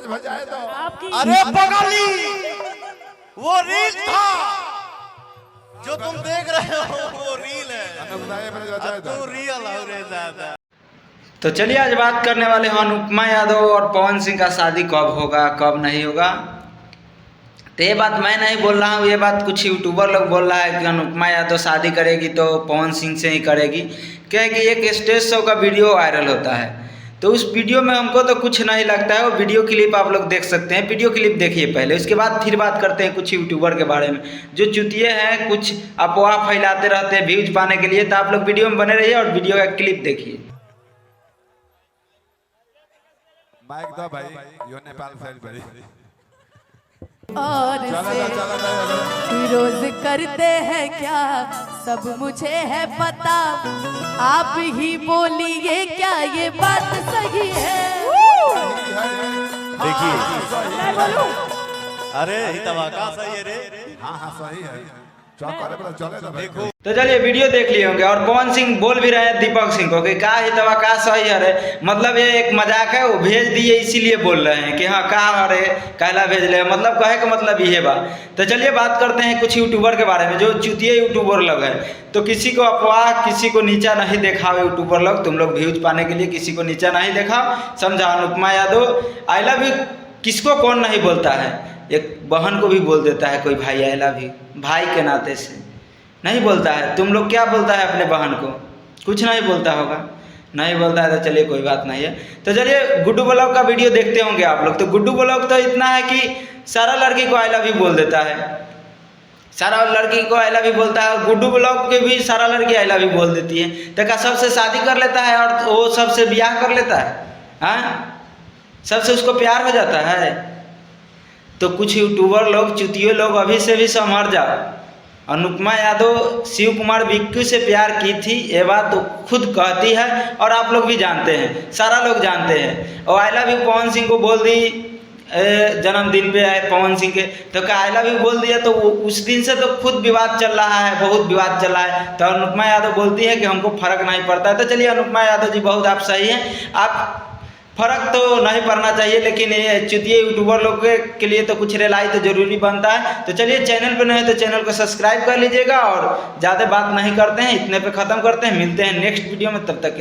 आज बजाए तो अरे बगाली वो रील था जो तुम देख रहे हो, वो रील है, तू रियल हो रे दादा। तो चलिए आज बात करने वाले हैं अनुपमा यादव और पवन सिंह का शादी कब होगा कब नहीं होगा। तो ये बात मैं नहीं बोल रहा हूँ, ये बात कुछ यूट्यूबर लोग बोल रहा है कि अनुपमा यादव शादी करेगी तो पवन सिंह से ही करेगी, क्योंकि एक स्टेज शो का वीडियो वायरल होता है। तो उस वीडियो में हमको तो कुछ नहीं लगता है। वो वीडियो क्लिप आप लोग देख सकते हैं, वीडियो क्लिप देखिए पहले, उसके बाद फिर बात करते हैं कुछ यूट्यूबर के बारे में जो चुतिए हैं, कुछ अफवाह फैलाते रहते हैं व्यूज पाने के लिए। तो आप लोग वीडियो में बने रहिए और वीडियो का क्लिप देखिए। माइक दो भाई, यो नेपाल फैल बड़ी और रोज करते हैं क्या सब मुझे है पता, आप ही बोलिए क्या ये बात सही है। देखिए अरे का सही है रे। हाँ सही है, देखो। तो चलिए वीडियो देख लिए होंगे। और पवन सिंह बोल भी रहे हैं दीपक सिंह को कि का ही तवा का सही है रे, मतलब ये एक मजाक है, वो भेज दिए इसीलिए बोल रहे हैं कि हाँ का अरे कहला भेज ले, मतलब कहे का मतलब ये बात। तो चलिए बात करते हैं कुछ यूट्यूबर के बारे में जो चुतिए यूट्यूबर लोग हैं। तो किसी को अफवाह, किसी को नीचा नहीं देखा यूट्यूबर लोग, तुम लोग व्यूज पाने के लिए किसी को नीचा नहीं देखा, समझा। Anupama Yadav I love you किसको कौन नहीं बोलता है, एक बहन को भी बोल देता है कोई भाई आई लव यू, भाई के नाते से नहीं बोलता है। तुम लोग क्या बोलता है अपने बहन को, कुछ नहीं बोलता होगा, नहीं बोलता है। तो चलिए कोई बात नहीं है। तो चलिए गुड्डू ब्लॉग का वीडियो देखते होंगे आप लोग। तो गुड्डू ब्लॉग तो इतना है कि सारा लड़की को आई लव यू बोल देता है, सारा लड़की को आई लव यू बोलता है। गुड्डू ब्लॉग के भी सारा लड़की आई लव यू बोल देती है। तो क्या सबसे शादी कर लेता है और वो सबसे ब्याह कर लेता है? हाँ, सबसे उसको प्यार हो जाता है? तो कुछ यूट्यूबर लोग, चुतिये लोग अभी से भी संभर जाओ। अनुपमा यादव शिव कुमार बिक्कू से प्यार की थी, ये बात तो खुद कहती है और आप लोग भी जानते हैं, सारा लोग जानते हैं। और I love you Pawan Singh को बोल दी जन्मदिन पे आए पवन सिंह के, तो क्या आई लव यू बोल दिया। तो उस दिन से तो खुद विवाद चल रहा है, बहुत विवाद चल रहा है। तो अनुपमा यादव बोलती है कि हमको फर्क नहीं पड़ता है। तो चलिए अनुपमा यादव जी बहुत आप सही हैं, आप फर्क तो नहीं पड़ना चाहिए, लेकिन ये चुतिए यूट्यूबर लोग के लिए तो कुछ रिलाई तो जरूरी बनता है। तो चलिए चैनल पे नहीं तो चैनल को सब्सक्राइब कर लीजिएगा और ज़्यादा बात नहीं करते हैं, इतने पे ख़त्म करते हैं। मिलते हैं नेक्स्ट वीडियो में, तब तक